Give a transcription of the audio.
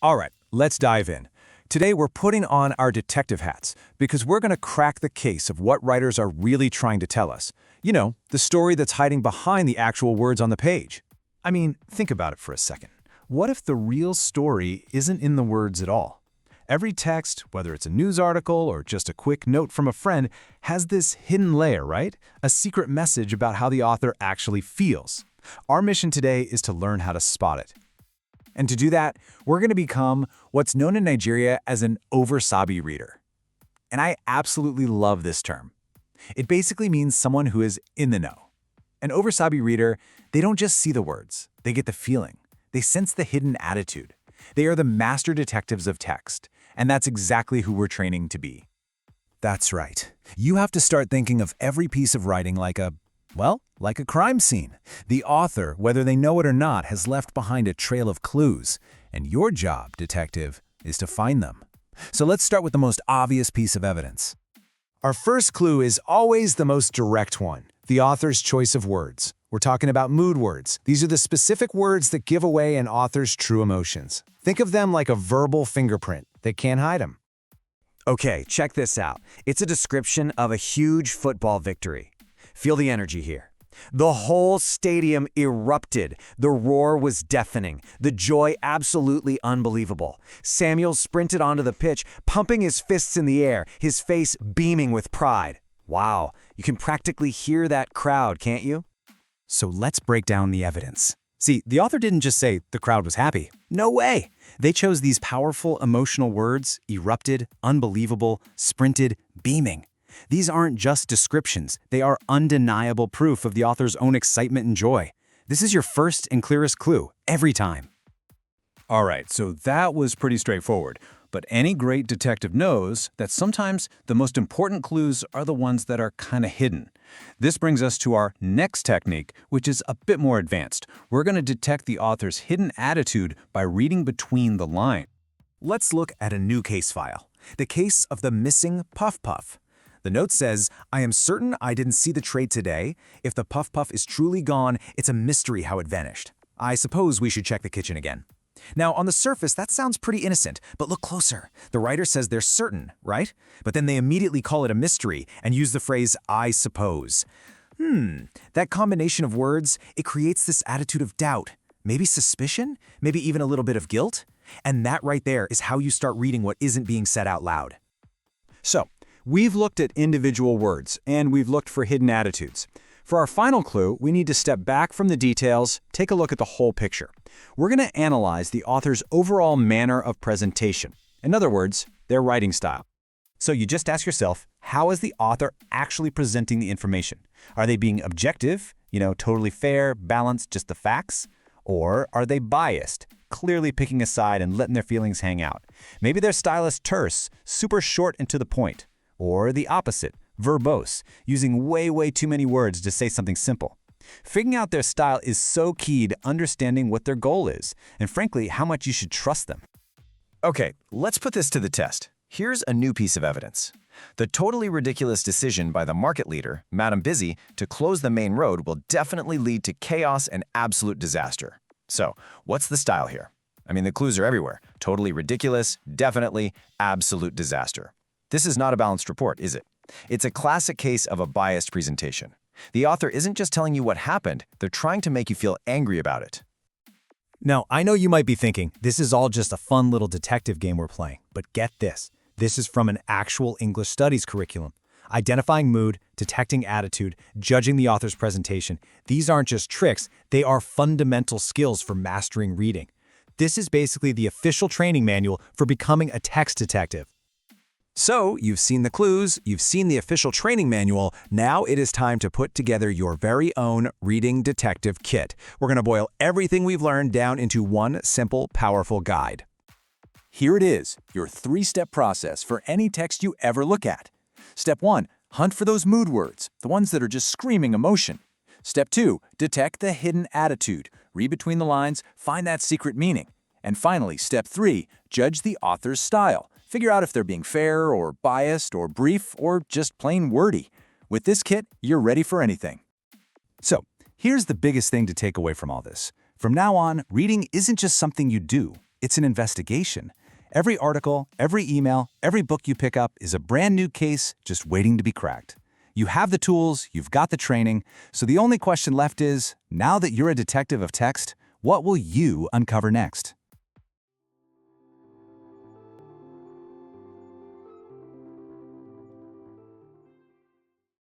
All right, let's dive in. Today we're putting on our detective hats because we're going to crack the case of what writers are really trying to tell us. You know, the story that's hiding behind the actual words on the page. I mean, think about it for a second. What if the real story isn't in the words at all? Every text, whether it's a news article or just a quick note from a friend, has this hidden layer, right? A secret message about how the author actually feels. Our mission today is to learn how to spot it. And to do that, we're going to become what's known in Nigeria as an oversabi reader. And I absolutely love this term. It basically means someone who is in the know. An oversabi reader, they don't just see the words, they get the feeling. They sense the hidden attitude. They are the master detectives of text, and that's exactly who we're training to be. That's right. You have to start thinking of every piece of writing like a crime scene. The author, whether they know it or not, has left behind a trail of clues, and your job, detective, is to find them. So let's start with the most obvious piece of evidence. Our first clue is always the most direct one, the author's choice of words. We're talking about mood words. These are the specific words that give away an author's true emotions. Think of them like a verbal fingerprint. They can't hide them. Okay, check this out. It's a description of a huge football victory. Feel the energy here. The whole stadium erupted. The roar was deafening. The joy absolutely unbelievable. Samuel sprinted onto the pitch, pumping his fists in the air, his face beaming with pride. Wow, you can practically hear that crowd, can't you? So let's break down the evidence. See, the author didn't just say the crowd was happy. No way. They chose these powerful emotional words: erupted, unbelievable, sprinted, beaming. These aren't just descriptions, they are undeniable proof of the author's own excitement and joy. This is your first and clearest clue, every time. All right, so that was pretty straightforward. But any great detective knows that sometimes the most important clues are the ones that are kind of hidden. This brings us to our next technique, which is a bit more advanced. We're going to detect the author's hidden attitude by reading between the lines. Let's look at a new case file, the case of the missing Puff Puff. The note says, "I am certain I didn't see the tray today. If the Puff Puff is truly gone, it's a mystery how it vanished. I suppose we should check the kitchen again." Now, on the surface, that sounds pretty innocent, but look closer. The writer says they're certain, right? But then they immediately call it a mystery and use the phrase, "I suppose." That combination of words, it creates this attitude of doubt, maybe suspicion, maybe even a little bit of guilt. And that right there is how you start reading what isn't being said out loud. So, we've looked at individual words, and we've looked for hidden attitudes. For our final clue, we need to step back from the details, take a look at the whole picture. We're going to analyze the author's overall manner of presentation. In other words, their writing style. So you just ask yourself, how is the author actually presenting the information? Are they being objective, totally fair, balanced, just the facts? Or are they biased, clearly picking a side and letting their feelings hang out? Maybe their style is terse, super short and to the point. Or the opposite, verbose, using way too many words to say something simple. Figuring out their style is so key to understanding what their goal is, and frankly, how much you should trust them. Okay, let's put this to the test. Here's a new piece of evidence. The totally ridiculous decision by the market leader, Madame Busy, to close the main road will definitely lead to chaos and absolute disaster. So, what's the style here? I mean, the clues are everywhere. Totally ridiculous, definitely, absolute disaster. This is not a balanced report, is it? It's a classic case of a biased presentation. The author isn't just telling you what happened, they're trying to make you feel angry about it. Now, I know you might be thinking, this is all just a fun little detective game we're playing, but get this. This is from an actual English studies curriculum. Identifying mood, detecting attitude, judging the author's presentation. These aren't just tricks, they are fundamental skills for mastering reading. This is basically the official training manual for becoming a text detective. So, you've seen the clues, you've seen the official training manual, now it is time to put together your very own reading detective kit. We're going to boil everything we've learned down into one simple, powerful guide. Here it is, your 3-step process for any text you ever look at. Step 1, hunt for those mood words, the ones that are just screaming emotion. Step 2, detect the hidden attitude. Read between the lines, find that secret meaning. And finally, step 3, judge the author's style. Figure out if they're being fair or biased or brief or just plain wordy. With this kit, you're ready for anything. So, here's the biggest thing to take away from all this. From now on, reading isn't just something you do, It's an investigation. Every article, every email, every book you pick up is a brand new case just waiting to be cracked. You have the tools, you've got the training, so the only question left is, now that you're a detective of text, what will you uncover next?